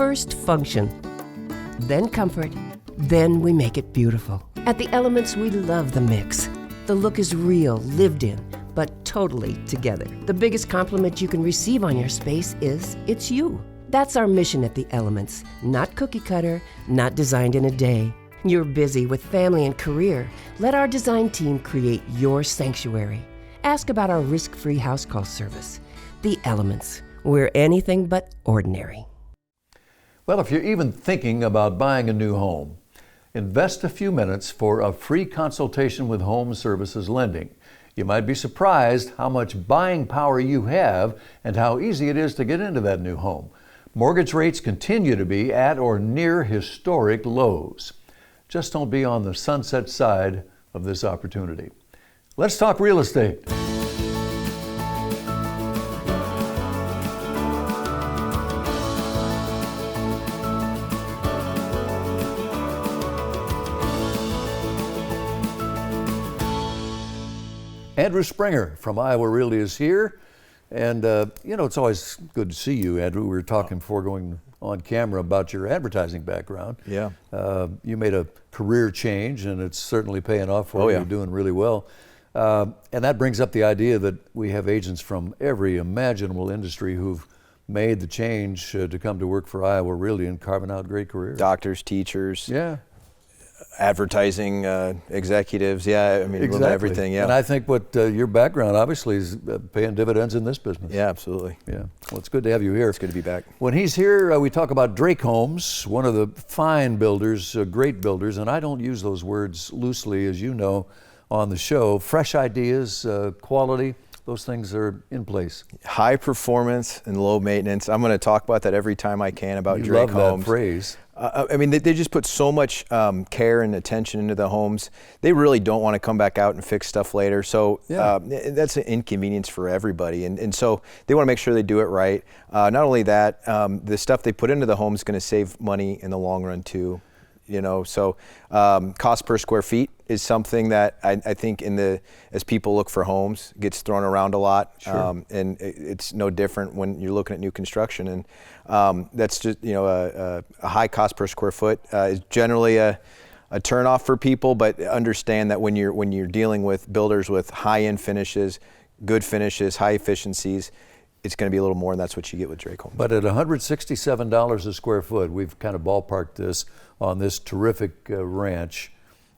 First function, then comfort, then we make it beautiful. At the Elements, we love the mix. The look is real, lived in, but totally together. The biggest compliment you can receive on your space is, it's you. That's our mission at the Elements. Not cookie cutter, not designed in a day. You're busy with family and career. Let our design team create your sanctuary. Ask about our risk-free house call service. The Elements. We're anything but ordinary. Well, if you're even thinking about buying a new home, invest a few minutes for a free consultation with Home Services Lending. You might be surprised how much buying power you have and how easy it is to get into that new home. Mortgage rates continue to be at or near historic lows. Just don't be on the sunset side of this opportunity. Let's talk real estate. Andrew Springer from Iowa Realty is here. And, it's always good to see you, Andrew. We were talking before going on camera about your advertising background. Yeah. You made a career change, and it's certainly paying off for you. You're doing really well. And that brings up the idea that we have agents from every imaginable industry who've made the change to come to work for Iowa Realty and carving out great careers. Doctors, teachers. Yeah. Advertising executives, a little bit everything, And I think what your background obviously is paying dividends in this business. Yeah, absolutely. Yeah, well, it's good to have you here. It's good to be back. When he's here, we talk about Drake Homes, one of the fine builders, great builders, and I don't use those words loosely, as you know, on the show. Fresh ideas, quality, those things are in place. High performance and low maintenance. I'm going to talk about that every time I can about Drake Homes. You love that phrase. They just put so much care and attention into the homes. They really don't want to come back out and fix stuff later. So that's an inconvenience for everybody. And so they want to make sure they do it right. Not only that, the stuff they put into the home is going to save money in the long run too. So cost per square feet is something that I think as people look for homes gets thrown around a lot. Sure. And it's no different when you're looking at new construction. And that's just, a high cost per square foot is generally a turnoff for people, but understand that when you're dealing with builders with high-end finishes, good finishes, high efficiencies, it's going to be a little more, and that's what you get with Drake Homes. But at $167 a square foot, we've kind of ballparked this on this terrific ranch.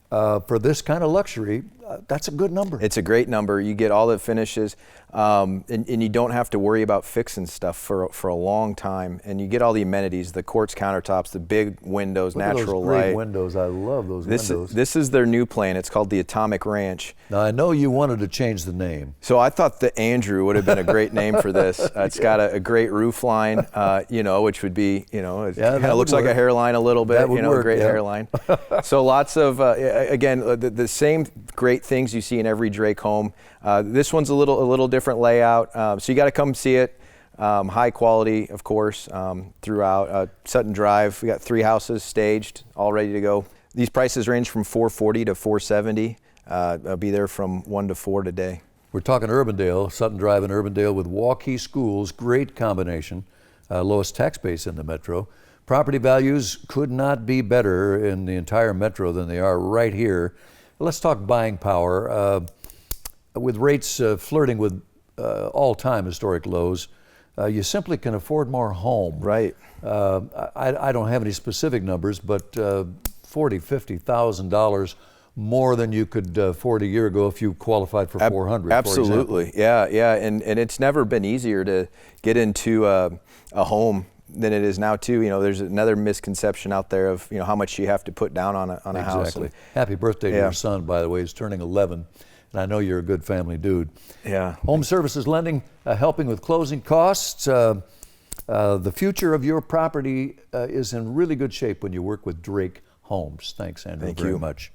For this kind of luxury, that's a good number. It's a great number. You get all the finishes, and you don't have to worry about fixing stuff for a long time. And you get all the amenities, the quartz countertops, the big windows, Look natural at those great light. windows. I love those windows. This is their new plan. It's called the Atomic Ranch. Now, I know you wanted to change the name. So I thought the Andrew would have been a great name for this. It's got a great roof line, which would be, it kind of looks like a hairline a little bit, That would work, great hairline. So lots of, again, the same great things you see in every Drake home. This one's a little different layout, so you got to come see it. High quality, of course, throughout. Sutton Drive, we got 3 houses staged, all ready to go. These prices range from $440 to $470. I'll be there from 1 to 4 today. We're talking Urbandale, Sutton Drive in Urbandale with Waukee schools, great combination, lowest tax base in the metro. Property values could not be better in the entire metro than they are right here. Let's talk buying power. With rates flirting with all-time historic lows, you simply can afford more home. Right. I don't have any specific numbers, but $40,000, $50,000 more than you could afford a year ago if you qualified for $400,000. Absolutely, yeah, and it's never been easier to get into a home than it is now too. There's another misconception out there of how much you have to put down on a house. Exactly. Happy birthday to your son, by the way. He's turning 11, and I know you're a good family dude. Yeah. Home Services Lending, helping with closing costs. The future of your property is in really good shape when you work with Drake Homes. Thanks, Andrew, very much.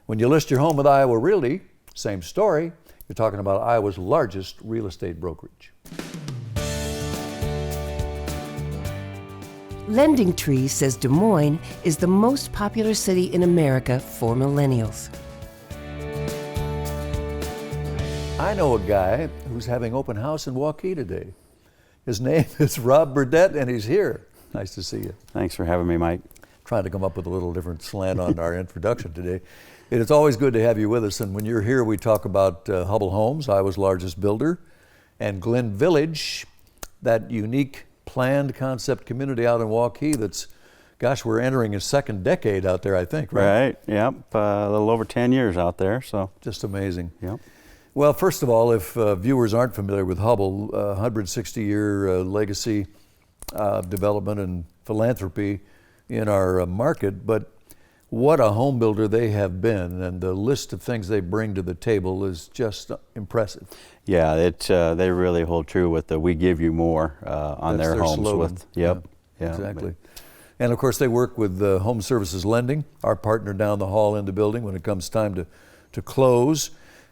When you list your home with Iowa Realty, same story. You're talking about Iowa's largest real estate brokerage. Lending Tree says Des Moines is the most popular city in America for millennials. I know a guy who's having open house in Waukee today. His name is Rob Burdett, and he's here. Nice to see you. Thanks for having me, Mike. Trying to come up with a little different slant on our introduction today. It is always good to have you with us, and when you're here, we talk about Hubbell Homes, Iowa's largest builder, and Glen Village, that unique planned concept community out in Waukee that's, gosh, we're entering a second decade out there, I think, right? Right, yep, a little over 10 years out there, so. Just amazing. Yep. Well, first of all, if viewers aren't familiar with Hubbell, 160-year legacy development and philanthropy in our market, but what a home builder they have been, and the list of things they bring to the table is just impressive. Yeah, they really hold true with the "we give you more" on That's their homes. slogan. Yep, yeah, exactly. And of course, they work with Home Services Lending, our partner down the hall in the building when it comes time to close.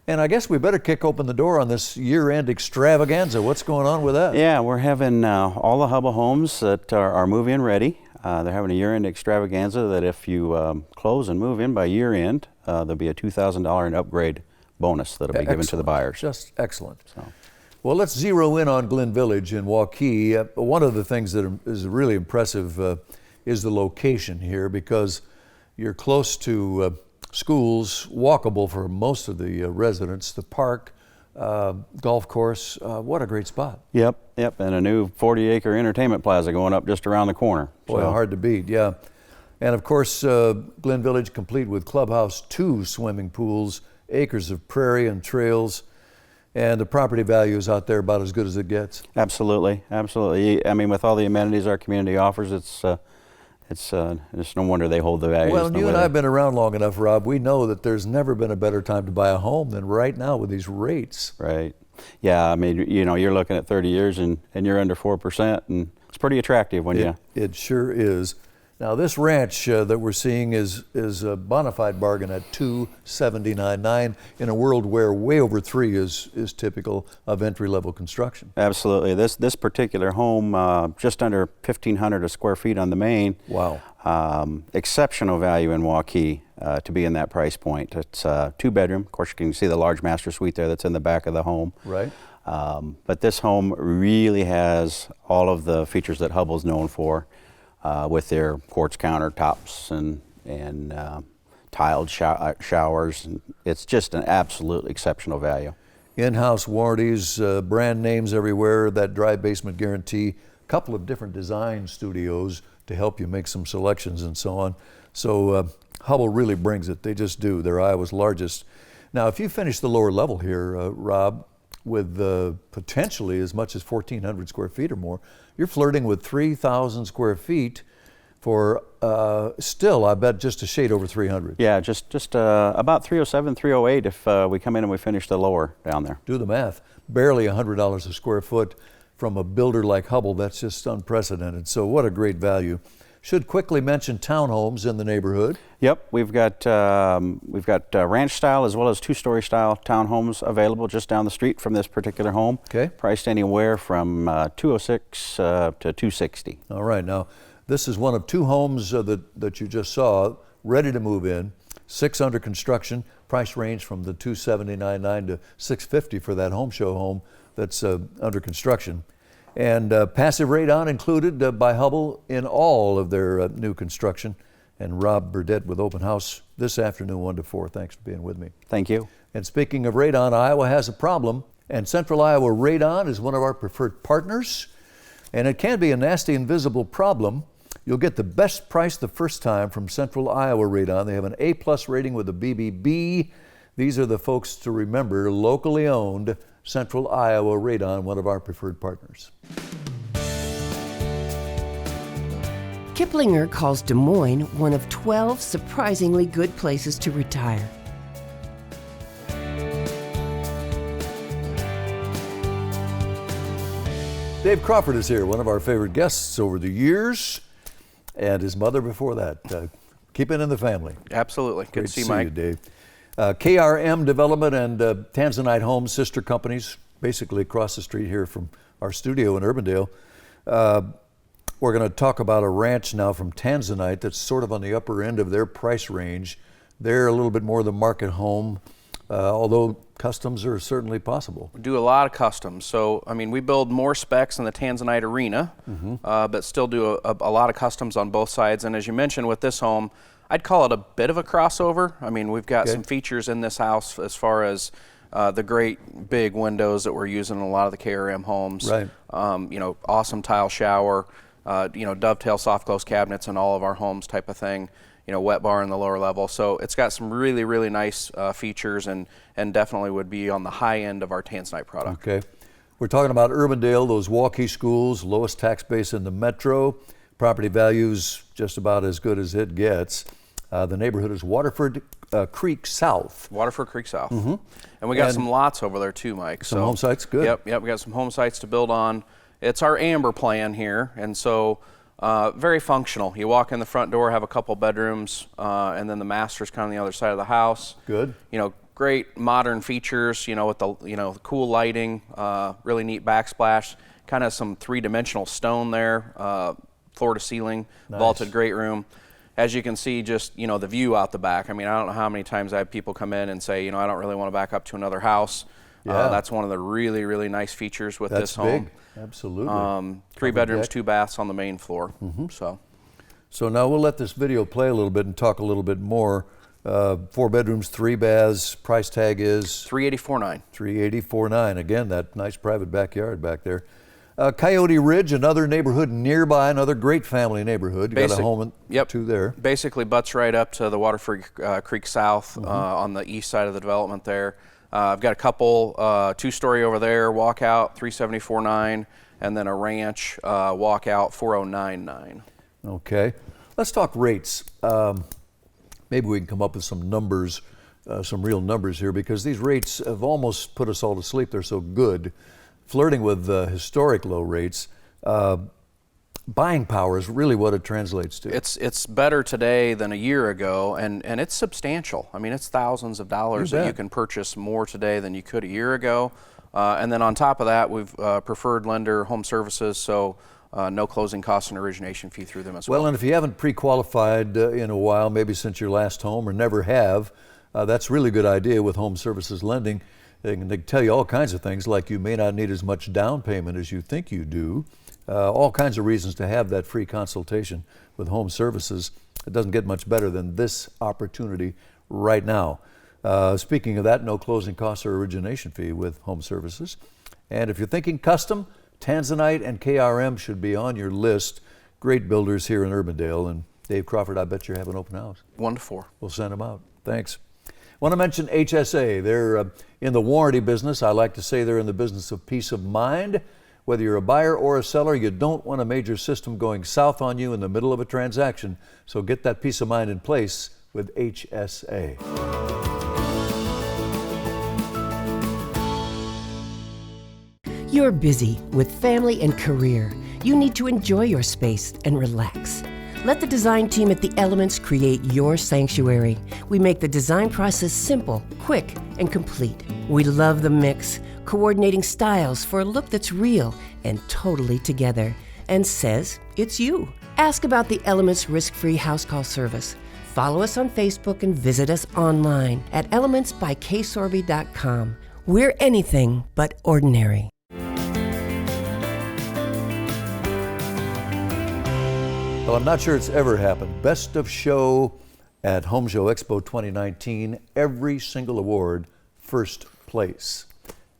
And I guess we better kick open the door on this year-end extravaganza. What's going on with that? Yeah, we're having all the Hubbell homes that are move-in ready. They're having a year-end extravaganza that if you close and move in by year-end, there'll be a $2,000 in upgrade bonus that'll be given to the buyers. Just excellent. So. Well, let's zero in on Glen Village in Waukee. One of the things that is really impressive is the location here, because you're close to schools, walkable for most of the residents, the park, golf course. What a great spot. Yep, and a new 40-acre entertainment plaza going up just around the corner. Boy, so. Hard to beat, yeah. And of course, Glen Village complete with clubhouse, 2 swimming pools, acres of prairie and trails, and the property value is out there about as good as it gets. Absolutely, absolutely. I mean, with all the amenities our community offers, it's no wonder they hold the value. Well, you and I have been around long enough, Rob. We know that there's never been a better time to buy a home than right now with these rates. Right. Yeah, I mean, you know, you're looking at 30 years and you're under 4%, and it's pretty attractive when you... It sure is. Now, this ranch that we're seeing is a bona fide bargain at $279,900 in a world where way over 3 is typical of entry-level construction. Absolutely. This particular home, just under 1,500 square feet on the main. Wow. Exceptional value in Waukee to be in that price point. It's 2-bedroom. Of course, you can see the large master suite there that's in the back of the home. Right. But this home really has all of the features that Hubbell's known for. With their quartz countertops and tiled showers. It's just an absolute exceptional value. In-house warranties, brand names everywhere, that dry basement guarantee, a couple of different design studios to help you make some selections and so on. So Hubbell really brings it. They just do. They're Iowa's largest. Now, if you finish the lower level here, Rob, with potentially as much as 1,400 square feet or more, you're flirting with 3,000 square feet for still, I bet, just a shade over 300. Yeah, just about 307, 308 if we come in and we finish the lower down there. Do the math. Barely $100 a square foot from a builder like Hubbell. That's just unprecedented. So what a great value. Should quickly mention townhomes in the neighborhood. Yep, we've got ranch style as well as 2-story style townhomes available just down the street from this particular home. Okay. Priced anywhere from $206 to $260. All right, now this is one of 2 homes that you just saw, ready to move in, 6 under construction. Price range from the $279,900 to $650 for that home show home that's under construction. And passive radon included by Hubbell in all of their new construction. And Rob Burdett with Open House this afternoon, 1 to 4. Thanks for being with me. Thank you. And speaking of radon, Iowa has a problem. And Central Iowa Radon is one of our preferred partners. And it can be a nasty, invisible problem. You'll get the best price the first time from Central Iowa Radon. They have an A+ rating with a BBB. These are the folks to remember, locally owned. Central Iowa Radon, one of our preferred partners. Kiplinger calls Des Moines one of 12 surprisingly good places to retire. Dave Crawford is here, one of our favorite guests over the years, and his mother before that. Keep it in the family. Absolutely. Good to see you, Mike. You, Dave. KRM Development and Tanzanite Homes, sister companies, basically across the street here from our studio in Urbandale. We're going to talk about a ranch now from Tanzanite that's sort of on the upper end of their price range. They're a little bit more the market home, although customs are certainly possible. We do a lot of customs. So, I mean, we build more specs in the Tanzanite arena, but still do a lot of customs on both sides. And as you mentioned with this home, I'd call it a bit of a crossover. I mean, we've got some features in this house as far as the great big windows that we're using in a lot of the KRM homes. Right. You know, awesome tile shower, you know, dovetail soft close cabinets in all of our homes type of thing. You know, wet bar in the lower level. So it's got some really, really nice features and definitely would be on the high end of our Tanzanite product. Okay. We're talking about Urbandale, those Waukee schools, lowest tax base in the metro. Property values just about as good as it gets. The neighborhood is Waterford Creek South. Waterford Creek South. And we got some lots over there too, Mike. Some home sites, good. Yep, we got some home sites to build on. It's our Amber plan here, and so very functional. You walk in the front door, have a couple bedrooms, and then the master's kind of on the other side of the house. Good. You know, great modern features, you know, with the, you know, cool lighting, really neat backsplash, kind of some three-dimensional stone there, floor to ceiling, vaulted great room. As you can see, just, you know, the view out the back. I mean, I don't know how many times I have people come in and say, you know, I don't really want to back up to another house. That's one of the really, really nice features with this home. Big. Absolutely. 3 bedrooms, 2 baths on the main floor. So now we'll let this video play a little bit and talk a little bit more. 4 bedrooms, 3 baths. Price tag is $384,900. $384,900. Again, that nice private backyard back there. Coyote Ridge, another neighborhood nearby, another great family neighborhood. You got a home and 2 there. Basically butts right up to the Waterford Creek South on the east side of the development there. I've got a couple 2-story over there, walkout $374,900, and then a ranch walkout $409,900. Okay, let's talk rates. Maybe we can come up with some numbers, some real numbers here, because these rates have almost put us all to sleep. They're so good. Flirting with historic low rates. Buying power is really what it translates to. It's better today than a year ago, and it's substantial. I mean, it's thousands of dollars that you can purchase more today than you could a year ago. And then on top of that, we've preferred lender home services, so no closing costs and origination fee through them as well. Well, and if you haven't pre-qualified in a while, maybe since your last home or never have, that's a really good idea with home services lending. They can tell you all kinds of things, like you may not need as much down payment as you think you do. All kinds of reasons to have that free consultation with home services. It doesn't get much better than this opportunity right now. Speaking of that, no closing costs or origination fee with home services. And if you're thinking custom, Tanzanite and KRM should be on your list. Great builders here in Urbandale. And Dave Crawford, I bet you have an open house. 1 to 4. We'll send them out. Thanks. Want to mention HSA. They're in the warranty business. I like to say they're in the business of peace of mind. Whether you're a buyer or a seller, you don't want a major system going south on you in the middle of a transaction. So get that peace of mind in place with HSA. You're busy with family and career. You need to enjoy your space and relax. Let the design team at The Elements create your sanctuary. We make the design process simple, quick, and complete. We love the mix, coordinating styles for a look that's real and totally together, and says it's you. Ask about The Elements risk-free house call service. Follow us on Facebook and visit us online at elementsbyksorby.com. We're anything but ordinary. Well, I'm not sure it's ever happened. Best of show at Home Show Expo 2019. Every single award, first place.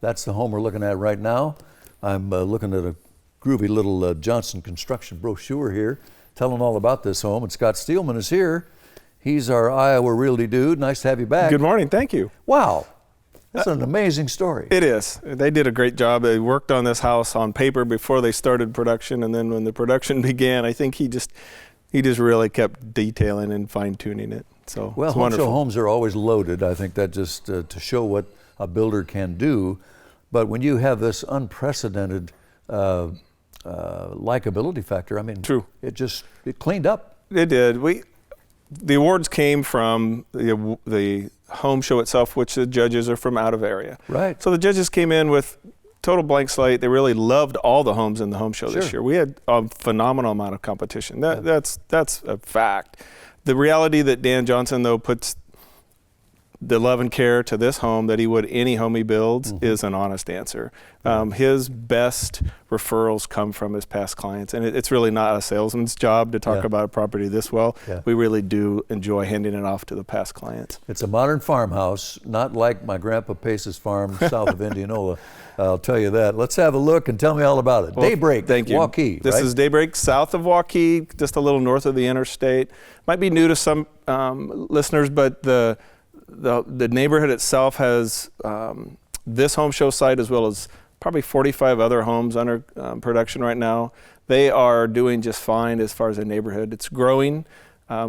That's the home we're looking at right now. I'm looking at a groovy little Johnston construction brochure here, telling all about this home. And Scott Steelman is here. He's our Iowa Realty dude. Nice to have you back. Good morning. Thank you. Wow. That's an amazing story. It is. They did a great job. They worked on this house on paper before they started production, and then when the production began, I think he just really kept detailing and fine-tuning it. So well, it's Home wonderful. Show homes are always loaded. I think that just to show what a builder can do. But when you have this unprecedented likability factor, I mean, True. It cleaned up. It did. The awards came from the home show itself, which the judges are from out of area. Right. So the judges came in with total blank slate. They really loved all the homes in the home show this year. We had a phenomenal amount of competition. That's a fact. The reality that Dan Johnson, though, puts the love and care to this home that he would any home he builds is an honest answer. His best referrals come from his past clients, and it's really not a salesman's job to talk about a property this well. We really do enjoy handing it off to the past clients. It's a modern farmhouse, not like my Grandpa Pace's farm south of Indianola. I'll tell you that. Let's have a look and tell me all about it. Well, Daybreak, thank you. Waukee, This right? is Daybreak south of Waukee, just a little north of the interstate. Might be new to some listeners, but the neighborhood itself has this home show site as well as probably 45 other homes under production right now. They are doing just fine as far as the neighborhood. It's growing.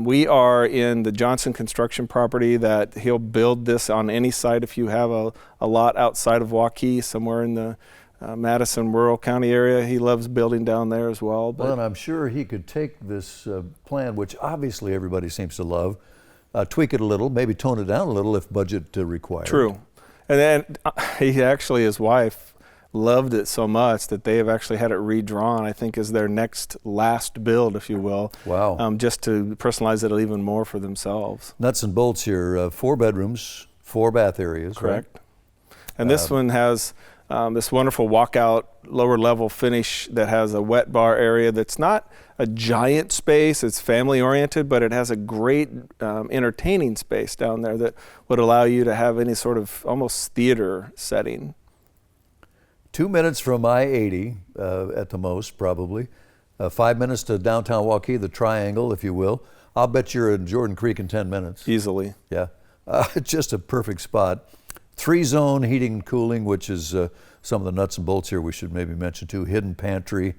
We are in the Johnston construction property that he'll build this on any site if you have a lot outside of Waukee, somewhere in the Madison rural county area. He loves building down there as well. Well, and I'm sure he could take this plan, which obviously everybody seems to love, tweak it a little, maybe tone it down a little if budget required. True. And then his wife loved it so much that they have actually had it redrawn, I think, as their next last build, if you will. Wow. Just to personalize it even more for themselves. Nuts and bolts here, 4 bedrooms, 4 bath areas. Correct. Right? And this one has this wonderful walkout lower level finish that has a wet bar area that's not a giant space. It's family oriented, but it has a great entertaining space down there that would allow you to have any sort of almost theater setting. 2 minutes from I-80 at the most, probably. 5 minutes to downtown Waukee, the triangle, if you will. I'll bet you're in Jordan Creek in 10 minutes. Easily. Yeah, just a perfect spot. 3-zone heating and cooling, which is some of the nuts and bolts here we should maybe mention too. Hidden pantry,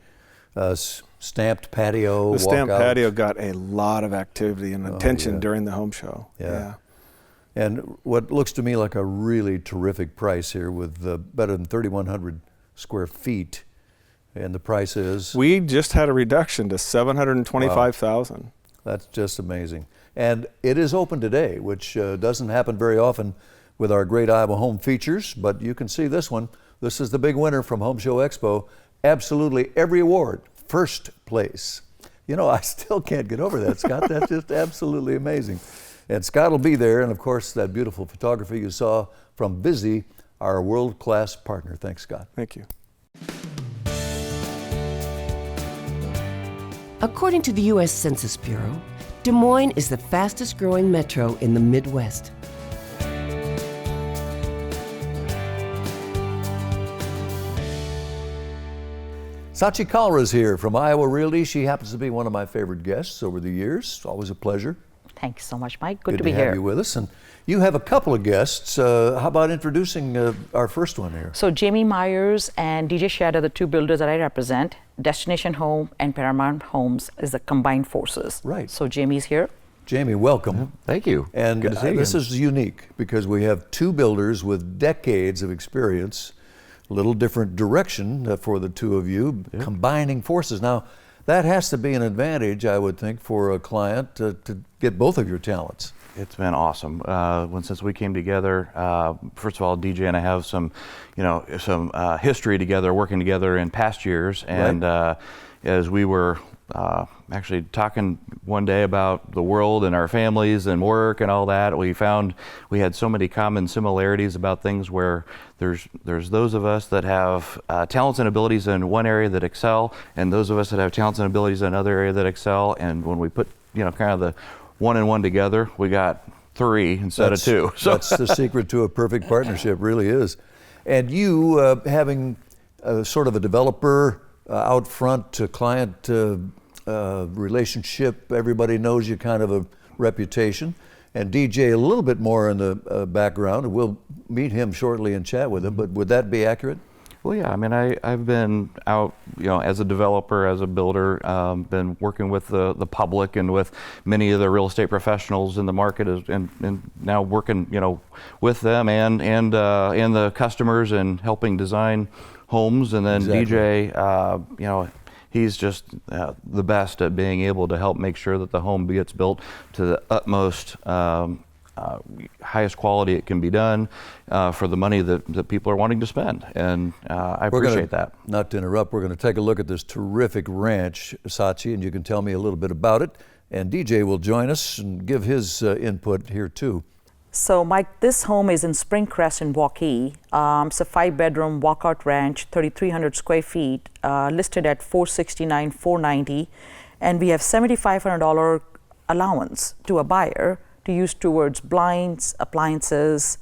stamped patio. The stamped walkout. patio got a lot of activity and attention during the home show. Yeah. And what looks to me like a really terrific price here with better than 3,100 square feet. And the price is? We just had a reduction to $725,000. Wow. That's just amazing. And it is open today, which doesn't happen very often with our great Iowa home features, but you can see this one. This is the big winner from Home Show Expo. Absolutely every award, first place. You know, I still can't get over that, Scott. That's just absolutely amazing. And Scott will be there, and of course, that beautiful photography you saw from Busy, our world-class partner. Thanks, Scott. Thank you. According to the U.S. Census Bureau, Des Moines is the fastest growing metro in the Midwest. Sachi Kalra is here from Iowa Realty. She happens to be one of my favorite guests over the years. Always a pleasure. Thank you so much, Mike. Good to be be have here. you with us. And you have a couple of guests. How about introducing our first one here? So Jamie Myers and DJ Shad are the two builders that I represent. Destination Home and Paramount Homes is the combined forces. Right. So Jamie's here. Jamie, welcome. Thank you. And Good to see you. this is unique because we have two builders with decades of experience, a little different direction for the two of you, combining forces. Now, that has to be an advantage, I would think, for a client to get both of your talents. It's been awesome. Since we came together, first of all, DJ and I have some history together, working together in past years. And as we were actually talking one day about the world and our families and work and all that, we found we had so many common similarities about things where there's those of us that have talents and abilities in one area that excel, and those of us that have talents and abilities in another area that excel. And when we put kind of the one and one together, we got three instead of two. So that's the secret to a perfect partnership, really is. And you having sort of a developer out front client relationship, everybody knows you, kind of a reputation. And DJ a little bit more in the background, and we'll meet him shortly and chat with him, but would that be accurate? Well, yeah, I mean, I've been out, as a developer, as a builder, been working with the public and with many of the real estate professionals in the market, and now working, with them and the customers and helping design homes. And then DJ, he's just the best at being able to help make sure that the home gets built to the utmost highest quality it can be done for the money that people are wanting to spend. And I appreciate that. Not to interrupt, we're going to take a look at this terrific ranch, Sachi, and you can tell me a little bit about it. And DJ will join us and give his input here too. So, Mike, this home is in Spring Crest in Waukee. It's a 5-bedroom walkout ranch, 3,300 square feet, listed at $469,490, and we have $7,500 allowance to a buyer to use towards blinds, appliances,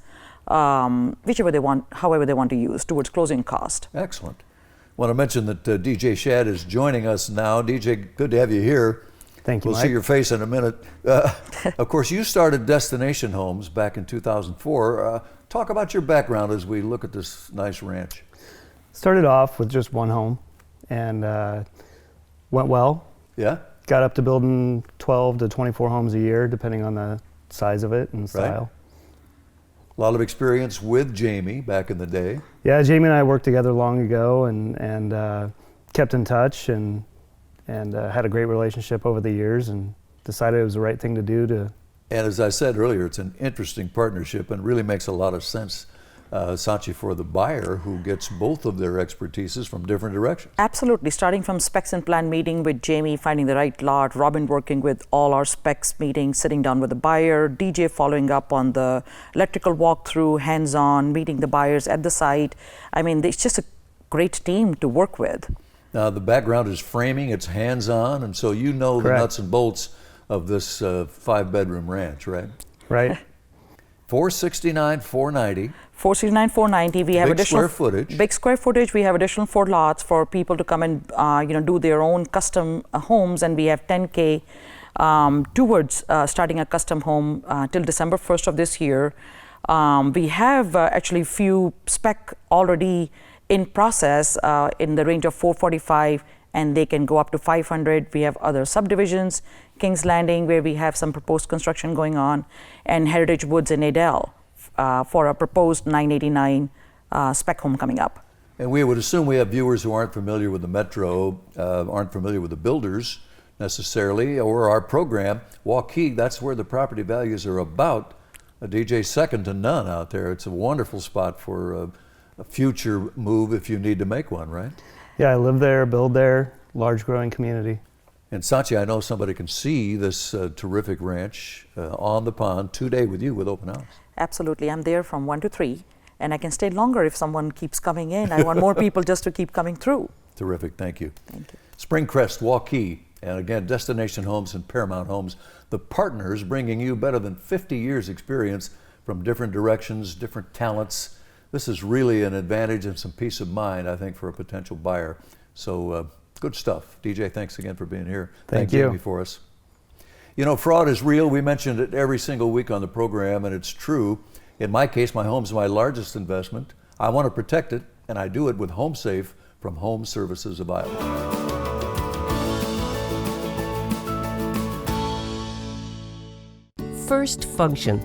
whichever they want, however they want to use, towards closing cost. Excellent. I want to mention that DJ Shad is joining us now. DJ, good to have you here. Thank you, We'll Mike. see your face in a minute. Of course, you started Destination Homes back in 2004. Talk about your background as we look at this nice ranch. Started off with just one home and went well. Yeah? Got up to building 12 to 24 homes a year, depending on the size of it and style. A lot of experience with Jamie back in the day. Yeah, Jamie and I worked together long ago and kept in touch and had a great relationship over the years and decided it was the right thing to do to. And as I said earlier, it's an interesting partnership and really makes a lot of sense, Sachi, for the buyer who gets both of their expertises from different directions. Absolutely, starting from specs and plan meeting with Jamie, finding the right lot, Robin working with all our specs meetings, sitting down with the buyer, DJ following up on the electrical walkthrough, hands-on, meeting the buyers at the site. I mean, it's just a great team to work with. Now, the background is framing, it's hands-on, and so you know Correct. the nuts and bolts of this 5-bedroom ranch, right? Right. $469,490. $469,490. We have Big additional square footage. Big square footage. We have additional 4 lots for people to come and do their own custom homes, and we have $10K towards starting a custom home till December 1st of this year. We have actually few spec already in process in the range of 445, and they can go up to 500. We have other subdivisions, King's Landing, where we have some proposed construction going on, and Heritage Woods in Adel for a proposed 989 spec home coming up. And we would assume we have viewers who aren't familiar with the Metro, aren't familiar with the builders necessarily, or our program. Waukee, that's where the property values are about. A DJ second to none out there. It's a wonderful spot for a future move if you need to make one, right? Yeah, I live there, build there, large growing community. And Sachi, I know somebody can see this terrific ranch on the pond today with you with open house. Absolutely. I'm there from 1 to 3, and I can stay longer if someone keeps coming in. I want more people just to keep coming through. Terrific, thank you. Thank you. Spring Crest, Waukee, and again, Destination Homes and Paramount Homes, the partners bringing you better than 50 years experience from different directions, different talents. This is really an advantage and some peace of mind, I think, for a potential buyer. So good stuff. DJ, thanks again for being here. Thank you. Jamie for us. You know, fraud is real. We mentioned it every single week on the program, and it's true. In my case, my home's my largest investment. I want to protect it, and I do it with HomeSafe from Home Services of Iowa. First function,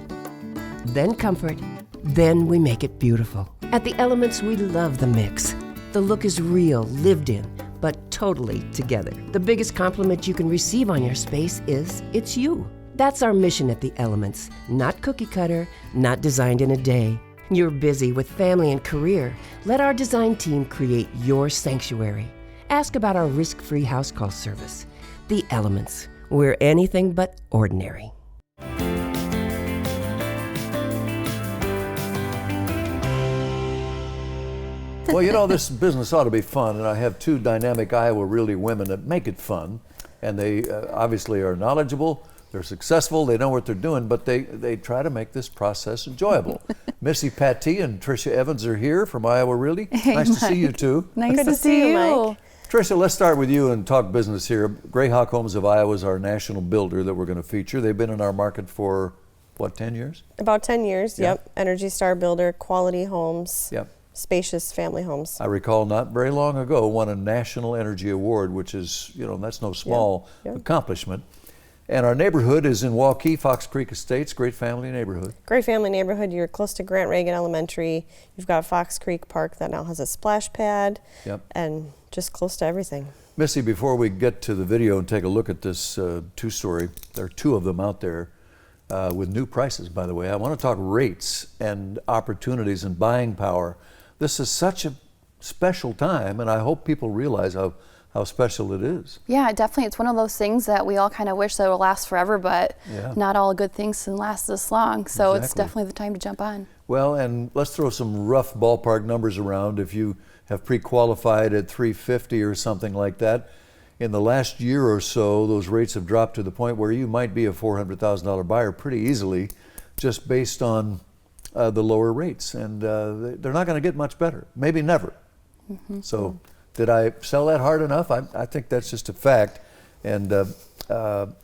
then comfort, then we make it beautiful. At the Elements, we love the mix. The look is real, lived in, but totally together. The biggest compliment you can receive on your space is it's you. That's our mission at the Elements. Not cookie cutter, not designed in a day. You're busy with family and career. Let our design team create your sanctuary. Ask about our risk-free house call service. The Elements. We're anything but ordinary. Well, you know, this business ought to be fun, and I have 2 dynamic Iowa Realty women that make it fun, and they obviously are knowledgeable, they're successful, they know what they're doing, but they try to make this process enjoyable. Missy, Pattee, and Tricia Evans are here from Iowa Realty. Hey, nice to Mike. see you two. Nice to see you, Mike. Tricia, let's start with you and talk business here. Greyhawk Homes of Iowa is our national builder that we're going to feature. They've been in our market for, what, 10 years? About 10 years, Yeah. yep. Energy Star builder, quality homes, Yep. spacious family homes. I recall not very long ago won a National Energy Award, which is, you know, that's no small Yeah. accomplishment. And our neighborhood is in Waukee, Fox Creek Estates, great family neighborhood. Great family neighborhood. You're close to Grant Reagan Elementary. You've got Fox Creek Park that now has a splash pad. Yep. And just close to everything. Missy, before we get to the video and take a look at this 2-story, there are 2 of them out there with new prices, by the way. I want to talk rates and opportunities and buying power. This is such a special time, and I hope people realize how how special it is. Yeah, definitely. It's one of those things that we all kind of wish that it would last forever, but not all good things can last this long. So it's definitely the time to jump on. Well, and let's throw some rough ballpark numbers around. If you have pre-qualified at 350 or something like that, in the last year or so, those rates have dropped to the point where you might be a $400,000 buyer pretty easily, just based on the lower rates. And they're not going to get much better, maybe never. So did I sell that hard enough? I think that's just a fact. And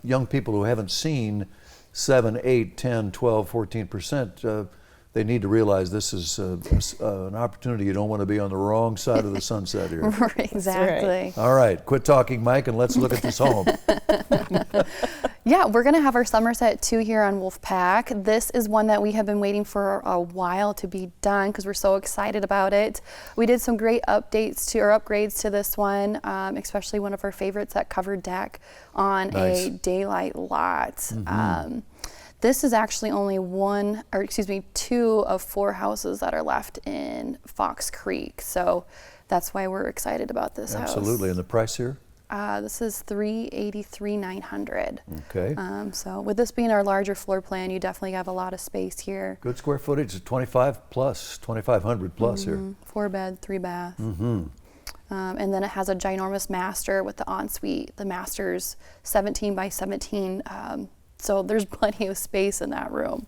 young people who haven't seen 7, 8, 10, 12, 14%, they need to realize this is an opportunity. You don't want to be on the wrong side of the sunset here. Exactly. Right. All right, quit talking, Mike, and let's look at this home. Yeah, we're going to have our Somerset 2 here on Wolfpack. This is one that we have been waiting for a while to be done because we're so excited about it. We did some great upgrades to this one, especially one of our favorites, that covered deck on a daylight lot. This is actually only 2 of 4 houses that are left in Fox Creek. So that's why we're excited about this house. Absolutely. And the price here? This is $383,900. Okay. So with this being our larger floor plan, you definitely have a lot of space here. Good square footage, 2,500 plus here. 4 bed, 3 bath. And then it has a ginormous master with the ensuite. The master's 17 by 17. So there's plenty of space in that room.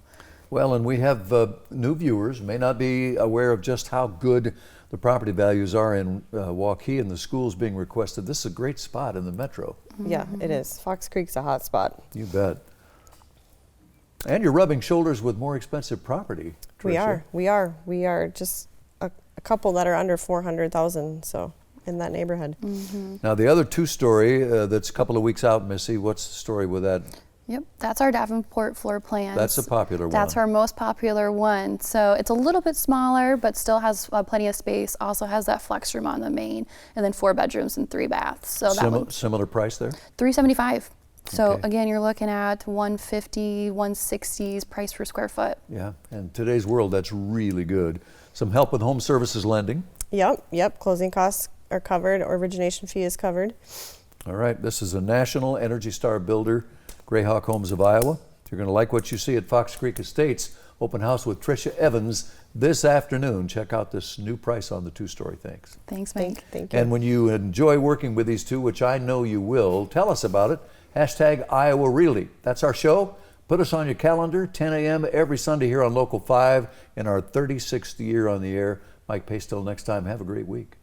Well, and we have new viewers, may not be aware of just how good the property values are in Waukee and the schools being requested. This is a great spot in the metro. Yeah, it is. Fox Creek's a hot spot. You bet. And you're rubbing shoulders with more expensive property, Tricia. We are just a couple that are under 400,000, so in that neighborhood. Now the other 2-story that's a couple of weeks out, Missy, what's the story with that? Yep, that's our Davenport floor plan. That's a popular one. That's our most popular one. So it's a little bit smaller, but still has plenty of space. Also has that flex room on the main, and then 4 bedrooms and 3 baths. So that one, similar price there? $375. So again, you're looking at $150, $160s price per square foot. Yeah, in today's world, that's really good. Some help with home services lending. Yep. Closing costs are covered. Origination fee is covered. All right, this is a national Energy Star builder, Greyhawk Homes of Iowa. You're going to like what you see at Fox Creek Estates. Open house with Tricia Evans this afternoon. Check out this new price on the 2-story. Thanks. Thanks, Mike. Thank you. And when you enjoy working with these two, which I know you will, tell us about it. # Iowa Realty. That's our show. Put us on your calendar, 10 a.m. every Sunday here on Local 5 in our 36th year on the air. Mike Pace, till next time, have a great week.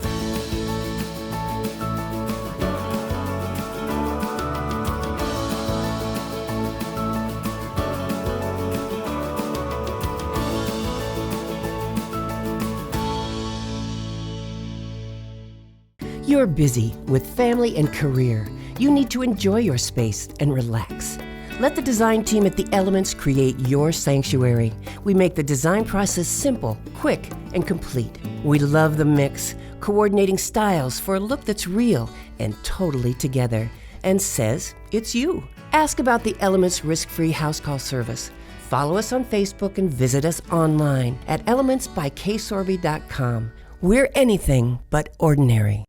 You're busy with family and career. You need to enjoy your space and relax. Let the design team at The Elements create your sanctuary. We make the design process simple, quick, and complete. We love the mix, coordinating styles for a look that's real and totally together, and says it's you. Ask about The Elements risk-free house call service. Follow us on Facebook and visit us online at elementsbyksorby.com. We're anything but ordinary.